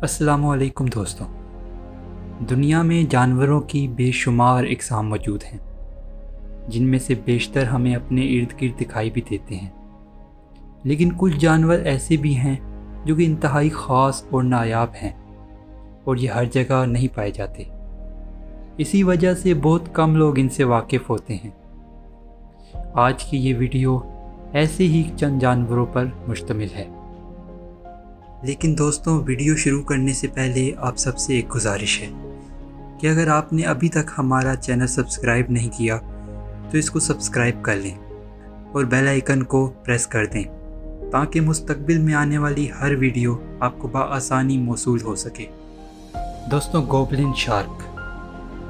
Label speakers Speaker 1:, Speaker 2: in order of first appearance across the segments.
Speaker 1: السلام علیکم دوستوں، دنیا میں جانوروں کی بے شمار اقسام موجود ہیں جن میں سے بیشتر ہمیں اپنے ارد گرد دکھائی بھی دیتے ہیں، لیکن کچھ جانور ایسے بھی ہیں جو کہ انتہائی خاص اور نایاب ہیں اور یہ ہر جگہ نہیں پائے جاتے۔ اسی وجہ سے بہت کم لوگ ان سے واقف ہوتے ہیں۔ آج کی یہ ویڈیو ایسے ہی چند جانوروں پر مشتمل ہے۔ لیکن دوستوں، ویڈیو شروع کرنے سے پہلے آپ سب سے ایک گزارش ہے کہ اگر آپ نے ابھی تک ہمارا چینل سبسکرائب نہیں کیا تو اس کو سبسکرائب کر لیں اور بیل آئیکن کو پریس کر دیں تاکہ مستقبل میں آنے والی ہر ویڈیو آپ کو بآسانی موصول ہو سکے۔ دوستوں، گوبلن شارک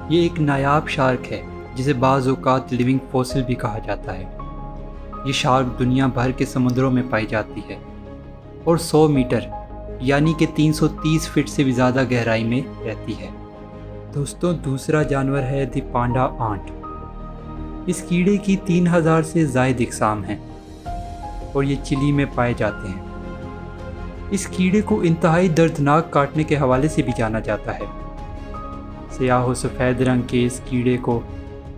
Speaker 1: یہ ایک نایاب شارک ہے جسے بعض اوقات لیونگ فوسل بھی کہا جاتا ہے۔ یہ شارک دنیا بھر کے سمندروں میں پائی جاتی ہے اور 100 میٹر یعنی کہ 330 فٹ سے بھی زیادہ گہرائی میں رہتی ہے۔ دوستوں، دوسرا جانور ہے دی پانڈا آنٹ۔ اس کیڑے کی 3000 سے زائد اقسام ہیں اور یہ چلی میں پائے جاتے ہیں۔ اس کیڑے کو انتہائی دردناک کاٹنے کے حوالے سے بھی جانا جاتا ہے۔ سیاہ و سفید رنگ کے اس کیڑے کو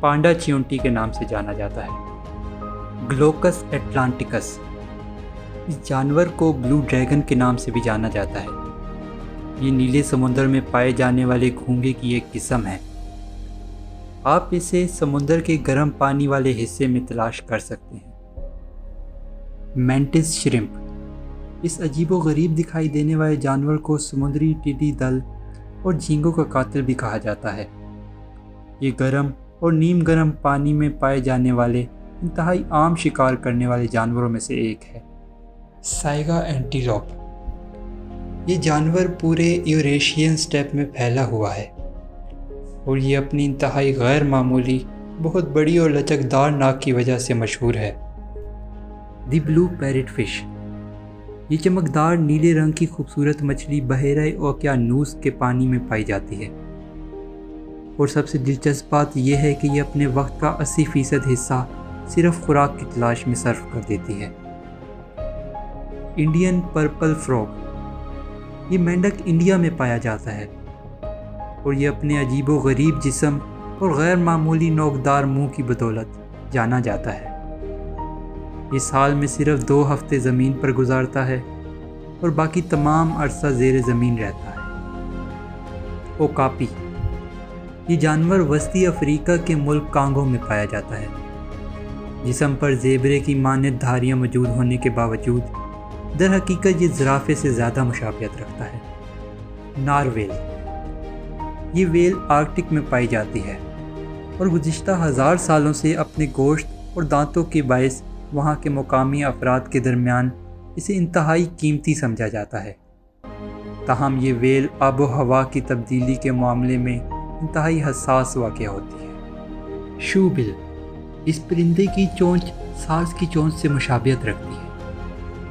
Speaker 1: پانڈا چیونٹی کے نام سے جانا جاتا ہے۔ گلوکس اٹلانٹکس، اس جانور کو بلو ڈریگن کے نام سے بھی جانا جاتا ہے۔ یہ نیلے سمندر میں پائے جانے والے گھونگھے کی ایک قسم ہے۔ آپ اسے سمندر کے گرم پانی والے حصے میں تلاش کر سکتے ہیں۔ مینٹس شرمپ، اس عجیب و غریب دکھائی دینے والے جانور کو سمندری ٹڈی دل اور جھینگوں کا قاتل بھی کہا جاتا ہے۔ یہ گرم اور نیم گرم پانی میں پائے جانے والے انتہائی عام شکار کرنے والے جانوروں میں سے ایک ہے۔ سائگا اینٹیلوپ، یہ جانور پورے یوریشین اسٹیپ میں پھیلا ہوا ہے اور یہ اپنی انتہائی غیر معمولی بہت بڑی اور لچکدار ناک کی وجہ سے مشہور ہے۔ دی بلو پیرٹ فش، یہ چمکدار نیلے رنگ کی خوبصورت مچھلی بحیرہ اوقیانوس کے پانی میں پائی جاتی ہے اور سب سے دلچسپ بات یہ ہے کہ یہ اپنے وقت کا 80% حصہ صرف خوراک کی تلاش میں صرف کر دیتی ہے۔ انڈین پرپل فراگ، یہ مینڈک انڈیا میں پایا جاتا ہے اور یہ اپنے عجیب و غریب جسم اور غیر معمولی نوکدار منہ کی بدولت جانا جاتا ہے۔ یہ سال میں صرف 2 ہفتے زمین پر گزارتا ہے اور باقی تمام عرصہ زیر زمین رہتا ہے۔ اوکاپی، یہ جانور وسطی افریقہ کے ملک کانگو میں پایا جاتا ہے۔ جسم پر زیبرے کی مانند دھاریاں موجود ہونے کے باوجود در حقیقت یہ زرافے سے زیادہ مشابہت رکھتا ہے۔ نارویل، یہ ویل آرکٹک میں پائی جاتی ہے اور گزشتہ 1000 سالوں سے اپنے گوشت اور دانتوں کے باعث وہاں کے مقامی افراد کے درمیان اسے انتہائی قیمتی سمجھا جاتا ہے۔ تاہم یہ ویل آب و ہوا کی تبدیلی کے معاملے میں انتہائی حساس واقع ہوتی ہے۔ شو بل، اس پرندے کی چونچ ساز کی چونچ سے مشابہت رکھتی ہے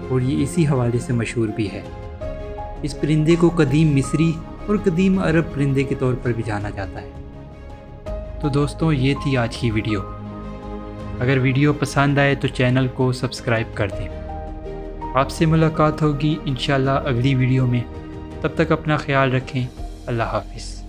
Speaker 1: اور یہ اسی حوالے سے مشہور بھی ہے۔ اس پرندے کو قدیم مصری اور قدیم عرب پرندے کے طور پر بھی جانا جاتا ہے۔ تو دوستوں، یہ تھی آج کی ویڈیو۔ اگر ویڈیو پسند آئے تو چینل کو سبسکرائب کر دیں۔ آپ سے ملاقات ہوگی انشاءاللہ اگلی ویڈیو میں۔ تب تک اپنا خیال رکھیں۔ اللہ حافظ۔